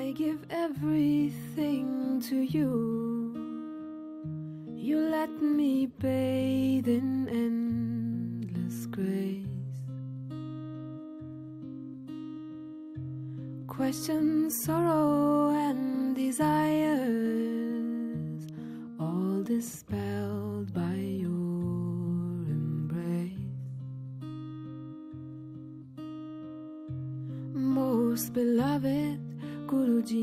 I give everything to you. You let me bathe in endless grace. Question, sorrow and desires, all dispelled by your embrace. Most beloved Guruji,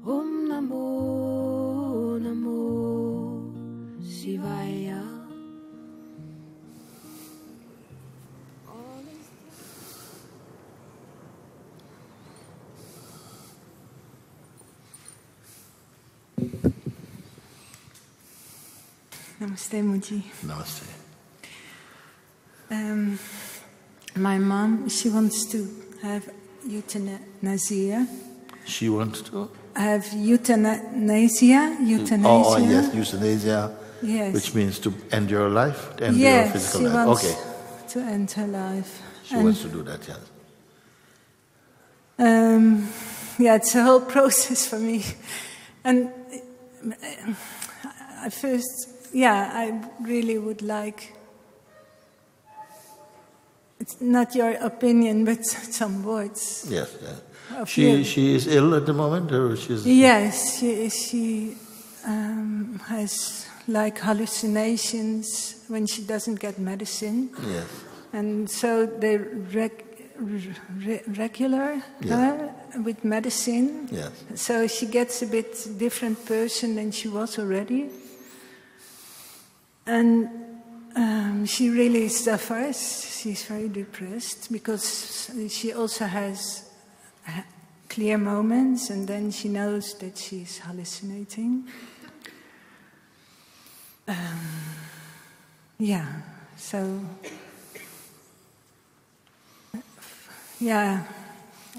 Om Namo Namo Shivaya. Namaste, Mooji. Namaste. My mom, she wants to have euthanasia. She wants to? Have euthanasia. Oh, yes, euthanasia. Yes. Which means to end your life, to end your physical life. Wants okay. to end her life. She wants to do that, yes. Yeah, it's a whole process for me. And at first, I really would like, it's not your opinion, but some words. Yes, yes. She is ill at the moment, or she's? Yes, she has like hallucinations when she doesn't get medicine. Yes. And so they regular her with medicine. Yes. So she gets a bit different person than she was already. And she really suffers. She's very depressed because she also has clear moments, and then she knows that she's hallucinating. So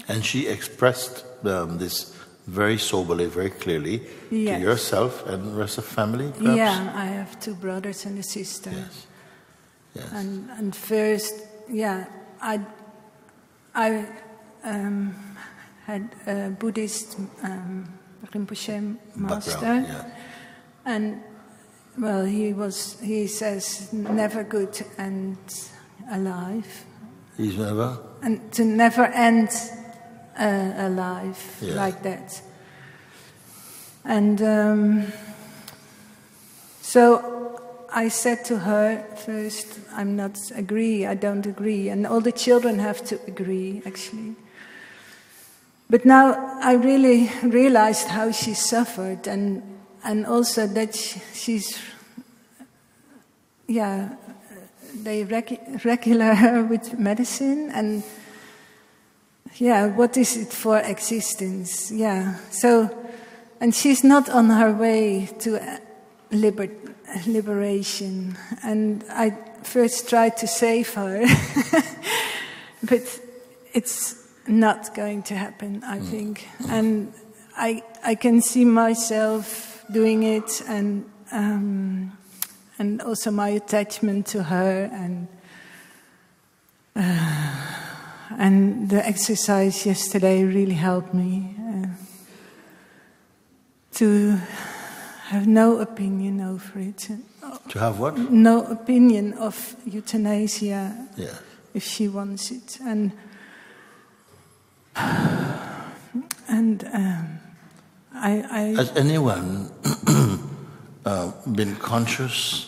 And she expressed this very soberly, very clearly to yourself and the rest of the family, perhaps? Yeah, I have 2 brothers and a sister. Yes. Yes. And first, I had a Buddhist Rinpoche master, and well, he says never good and alive. He's never? And to never end alive like that. And so I said to her first, I don't agree. And all the children have to agree, actually. But now I really realized how she suffered, and also that she's, they regular her with medicine, and what is it for existence? So, and she's not on her way to liberation. And I first tried to save her, but it's not going to happen, I think. And I can see myself doing it, and also my attachment to her, and the exercise yesterday really helped me to have no opinion over it. To have what? No opinion of euthanasia, if she wants it. Has anyone been conscious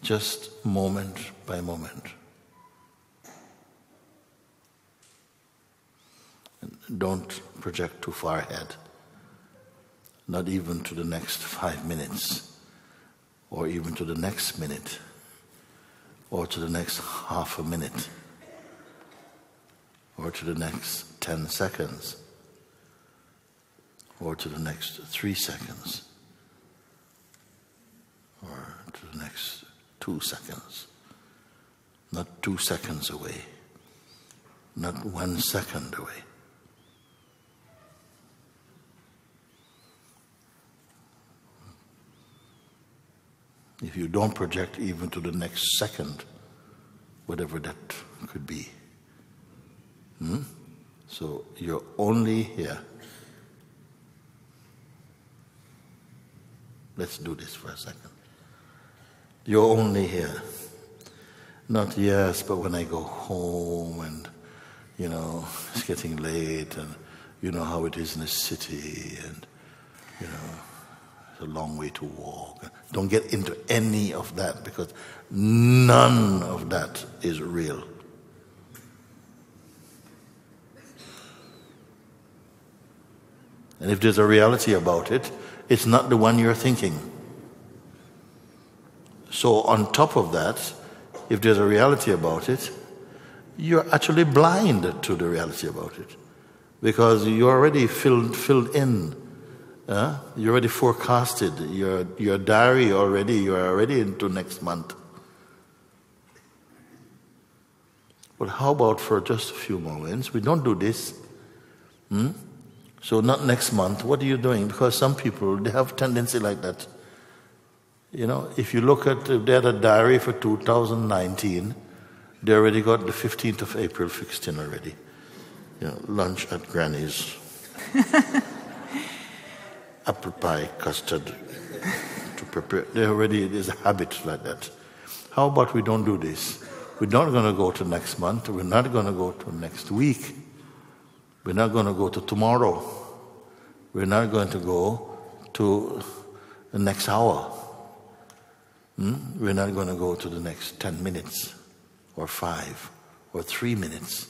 just moment by moment? Don't project too far ahead, not even to the next 5 minutes, or even to the next minute, or to the next half a minute, or to the next 10 seconds, or to the next 3 seconds, or to the next 2 seconds. Not 2 seconds away, not 1 second away. If you don't project even to the next second, whatever that could be, So you're only here. Let's do this for a second. You're only here. Not yes, but when I go home and, it's getting late and you know how it is in the city and, it's a long way to walk. Don't get into any of that because none of that is real. And if there's a reality about it, it's not the one you're thinking. So on top of that, if there's a reality about it, you're actually blind to the reality about it. Because you're already filled in. You already forecasted your diary already. You're already into next month. But how about for just a few moments, we don't do this. So not next month, what are you doing? Because some people, they have tendency like that. If you look at, if they had a diary for 2019, they already got the 15th of April fixed in already. Lunch at Granny's. Apple pie, custard to prepare. There's a habit like that. How about we don't do this? We're not going to go to next month. We're not going to go to next week. We're not going to go to tomorrow. We're not going to go to the next hour. We're not going to go to the next 10 minutes or 5 or 3 minutes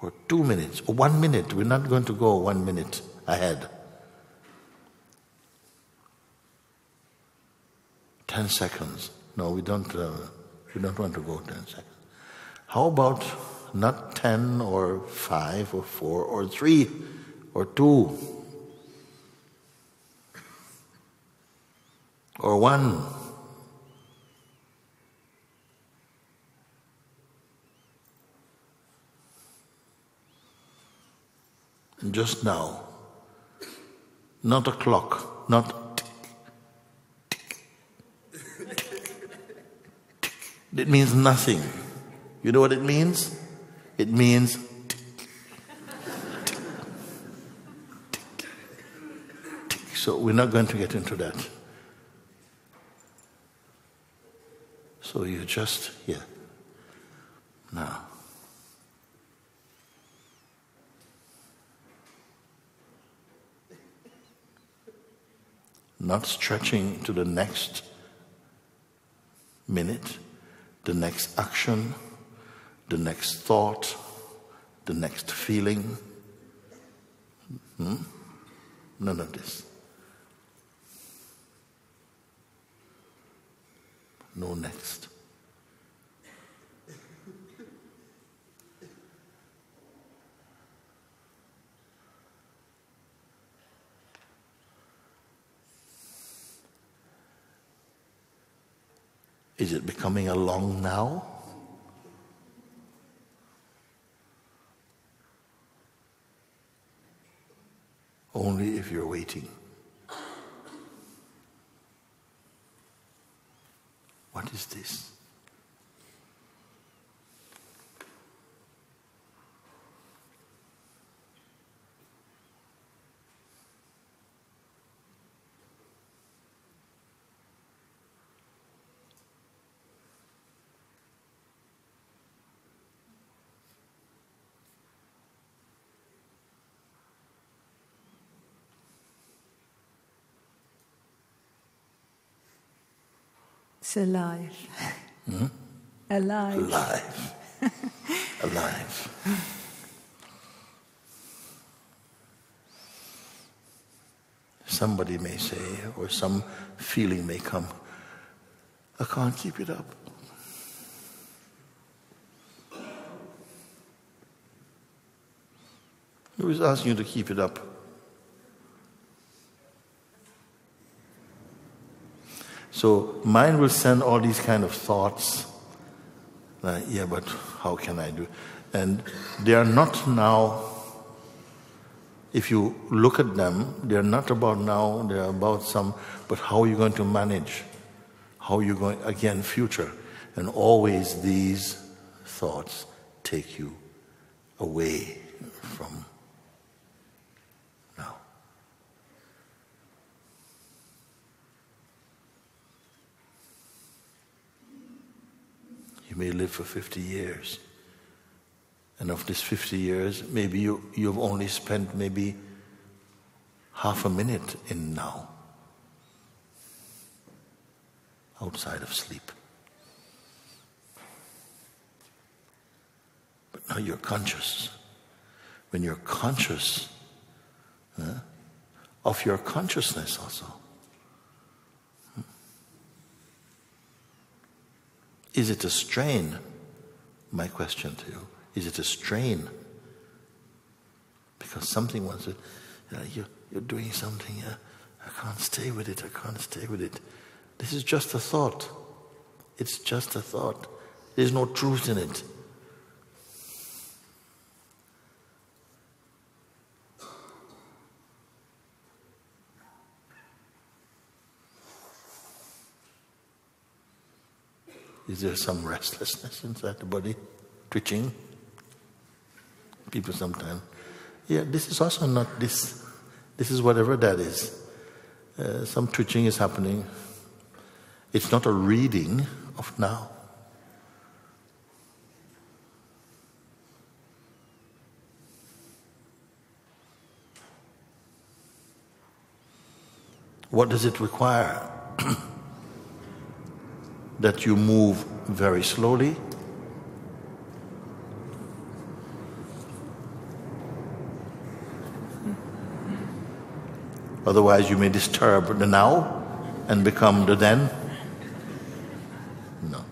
or 2 minutes or 1 minute. We're not going to go 1 minute ahead. 10 seconds. No, we don't want to go 10 seconds. How about not 10 or 5 or 4 or 3 or 2 or 1? And just now, not a clock, not tick, tick, tick, tick. It means nothing. You know what it means? It means tick, tick, tick, tick. So we're not going to get into that. So you're just here. Now. Not stretching to the next minute, the next action, the next thought, the next feeling. None of this. No next. Is it becoming a long now? Only if you're waiting. What is this? It's alive. Alive. Alive. Alive. Somebody may say, or some feeling may come, I can't keep it up. Who is asking you to keep it up? So mind will send all these kind of thoughts. Yeah, but how can I do? And they are not now, if you look at them, they are not about now, they are about some, but how are you going to manage? How are you going, again, future. And always these thoughts take you away from now. You may live for 50 years. And of these 50 years, maybe you've only spent maybe half a minute in now, outside of sleep. But now you're conscious. When you're conscious of your consciousness also, is it a strain? My question to you, is it a strain? Because something wants to, you're doing something, I can't stay with it, I can't stay with it. This is just a thought. It's just a thought. There's no truth in it. Is there some restlessness inside the body? Twitching? People sometimes. Yeah, this is also not this. This is whatever that is. Some twitching is happening. It's not a reading of now. What does it require? That you move very slowly? Otherwise you may disturb the now and become the then. No.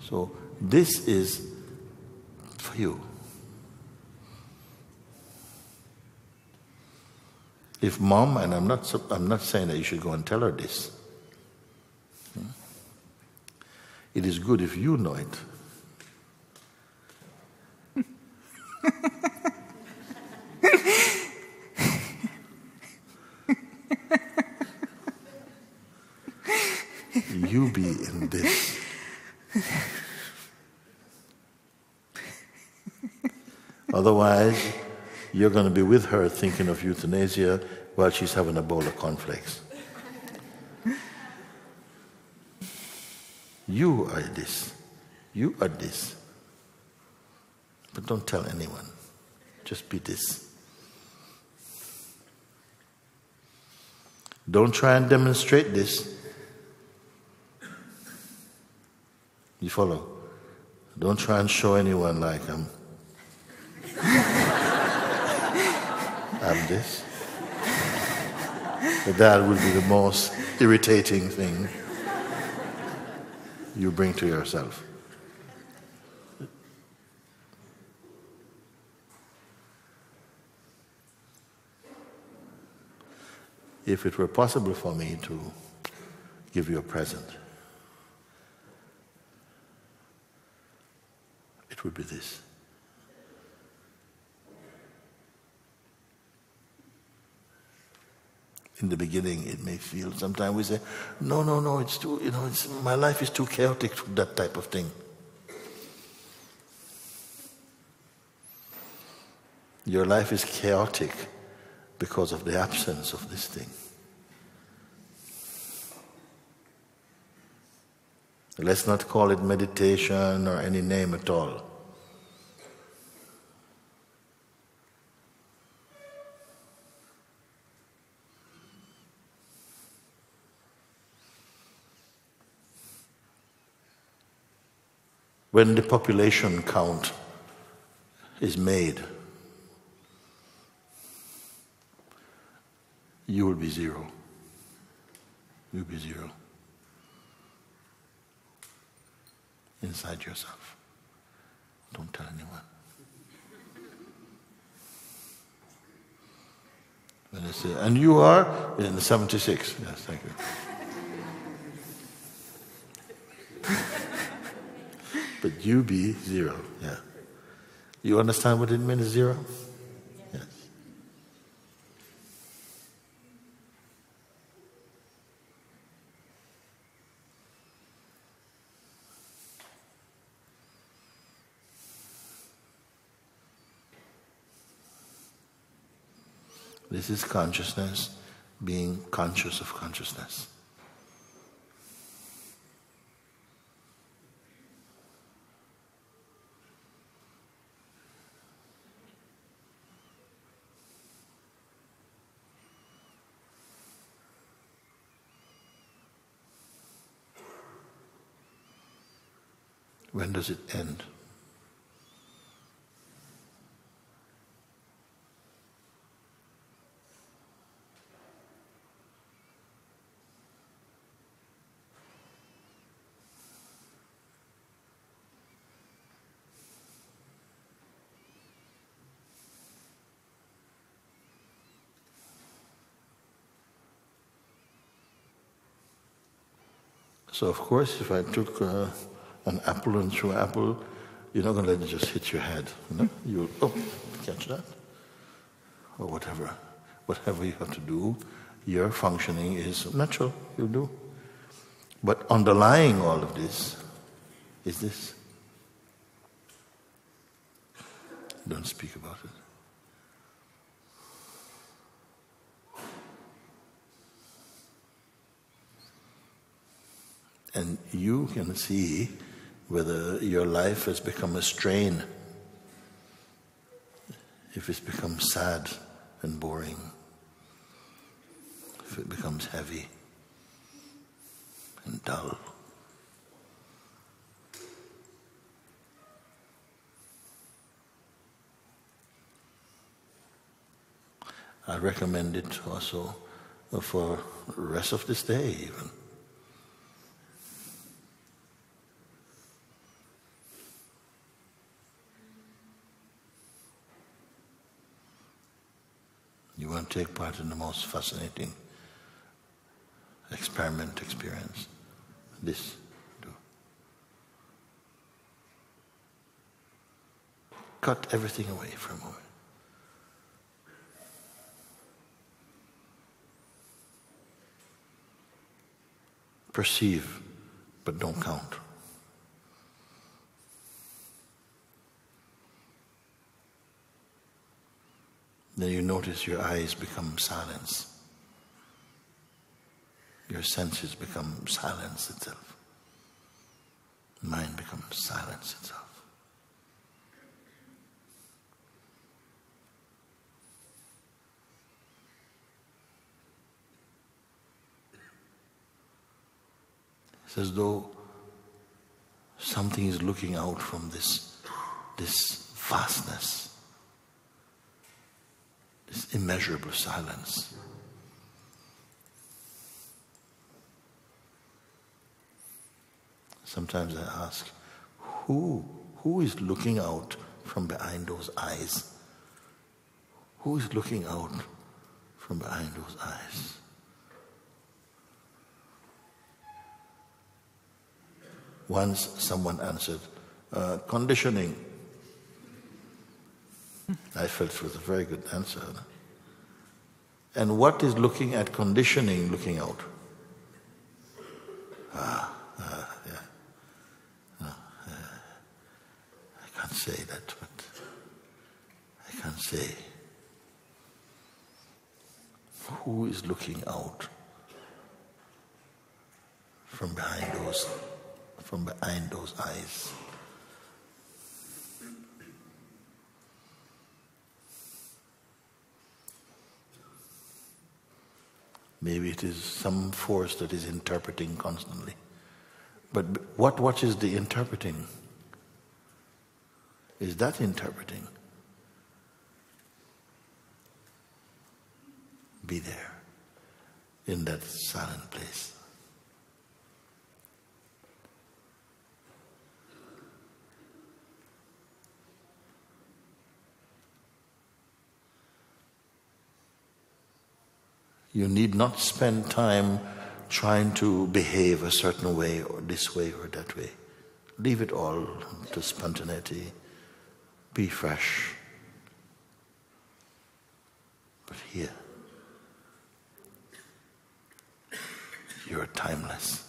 So this is for you. If mom, and I'm not saying that you should go and tell her this. It is good if you know it. You be in this. Otherwise, you're going to be with her thinking of euthanasia while she's having a bowl of cornflakes. You are this. You are this. But don't tell anyone. Just be this. Don't try and demonstrate this. You follow? Don't try and show anyone like I'm this. But that will be the most irritating thing you bring to yourself. If it were possible for me to give you a present, it would be this. In the beginning, it may feel, sometimes we say, no, it's too, my life is too chaotic for that type of thing. Your life is chaotic because of the absence of this thing. Let's not call it meditation or any name at all. When the population count is made, you will be zero. You'll be zero. Inside yourself. Don't tell anyone. When they say, and you are in the 76. Yes, thank you. But you be zero, yeah. You understand what it means, zero? Yes. This is consciousness being conscious of consciousness. When does it end? So of course, if I took an apple and threw an apple, you're not going to let it just hit your head. No? You'll catch that, or whatever you have to do. Your functioning is natural. You'll do. But underlying all of this is this. Don't speak about it. And you can see whether your life has become a strain, if it's become sad and boring, if it becomes heavy and dull. I recommend it also for the rest of this day even. You want to take part in the most fascinating experience. This, do. Cut everything away for a moment. Perceive, but don't count. Then you notice your eyes become silence. Your senses become silence itself. Mind becomes silence itself. It's as though something is looking out from this vastness, this immeasurable silence. Sometimes I ask, who is looking out from behind those eyes? Who is looking out from behind those eyes? Once someone answered, conditioning. I felt it was a very good answer. And what is looking at conditioning looking out? I can't say that, but I can say who is looking out from behind those eyes. Maybe it is some force that is interpreting constantly. But what watches the interpreting? Is that interpreting? Be there, in that silent place. You need not spend time trying to behave a certain way or this way or that way. Leave it all to spontaneity. Be fresh. But here, you're timeless.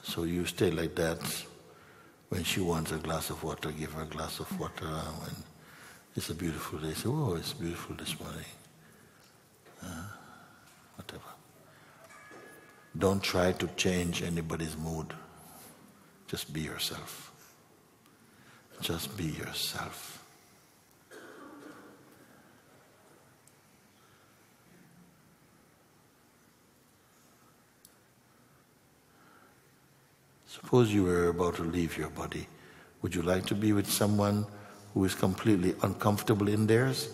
So you stay like that. When she wants a glass of water, give her a glass of water. When it's a beautiful day, say, oh, it's beautiful this morning. Whatever. Don't try to change anybody's mood. Just be yourself. Just be yourself. Suppose you were about to leave your body. Would you like to be with someone who is completely uncomfortable in theirs?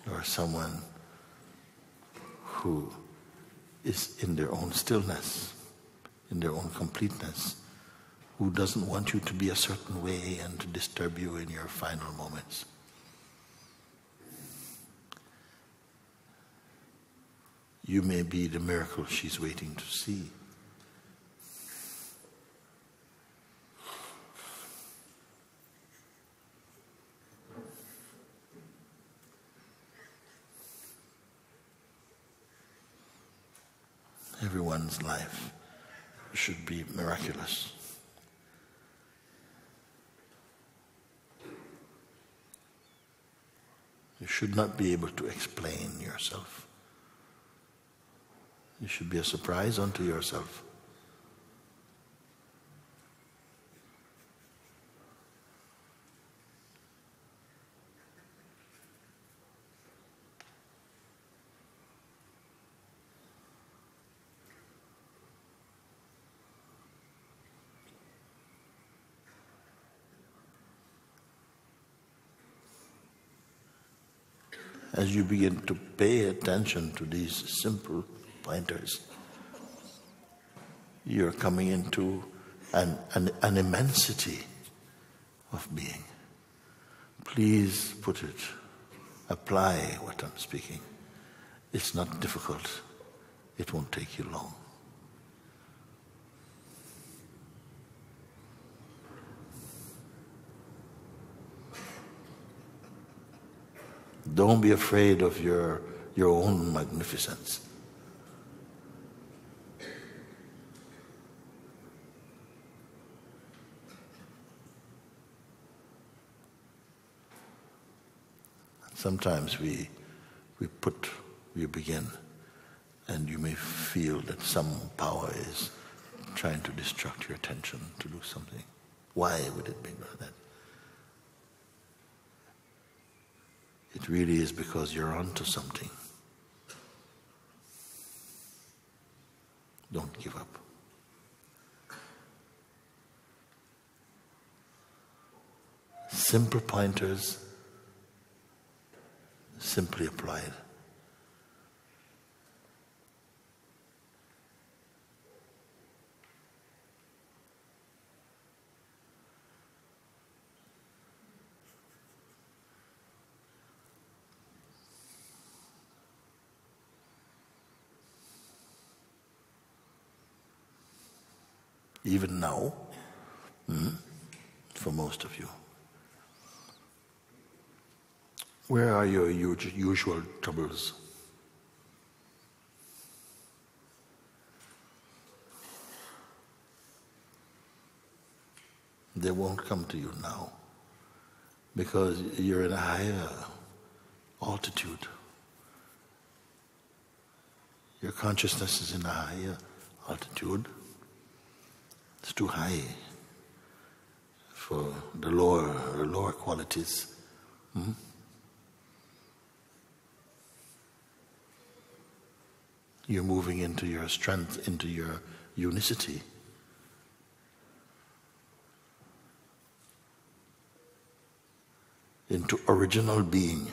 Or someone who is in their own stillness, in their own completeness, who doesn't want you to be a certain way and to disturb you in your final moments? You may be the miracle she's waiting to see. Everyone's life should be miraculous. You should not be able to explain yourself. You should be a surprise unto yourself. As you begin to pay attention to these simple pointers, you're coming into an immensity of being. Please put it, apply what I'm speaking. It's not difficult. It won't take you long. Don't be afraid of your own magnificence. Sometimes we begin, and you may feel that some power is trying to distract your attention to do something. Why would it be like that? It really is because you're onto something. Don't give up. Simple pointers, simply applied. Even now, for most of you. Where are your usual troubles? They won't come to you now because you're in a higher altitude. Your consciousness is in a higher altitude. It's too high for the lower qualities. You're moving into your strength, into your unicity. Into original being.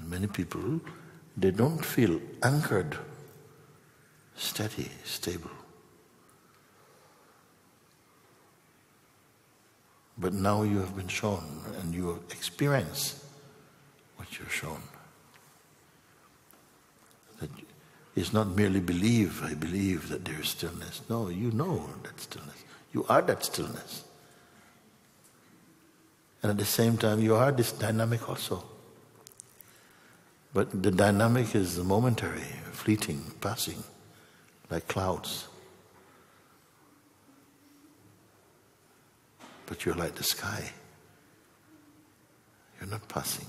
Many people, they don't feel anchored, steady, stable. But now you have been shown and you have experienced what you're shown. That it's not merely believe, I believe that there is stillness. No, you know that stillness. You are that stillness. And at the same time, you are this dynamic also. But the dynamic is momentary, fleeting, passing, like clouds. But you're like the sky. You're not passing.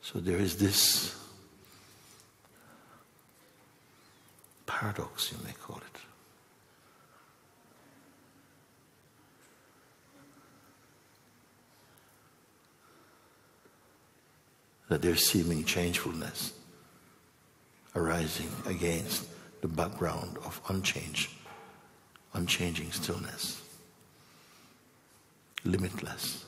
So there is this paradox, you may call it. That there's seeming changefulness arising against the background of unchanging stillness, limitless.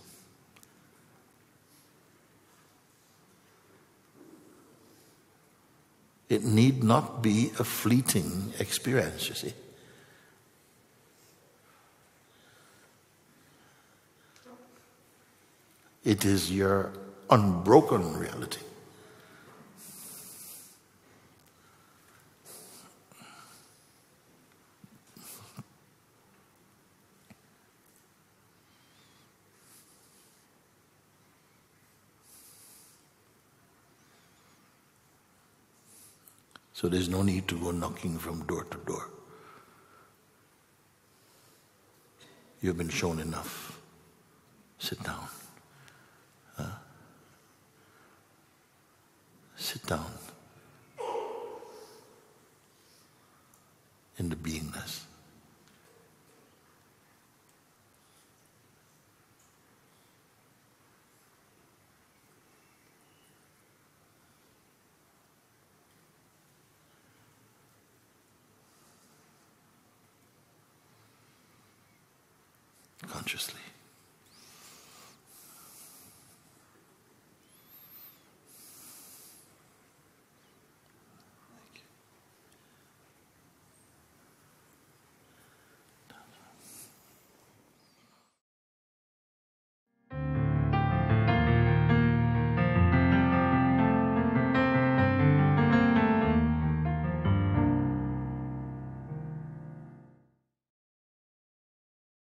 It need not be a fleeting experience, you see. It is your unbroken reality. So there's no need to go knocking from door to door. You've been shown enough. Sit down. Sit down in the beingness. Consciously.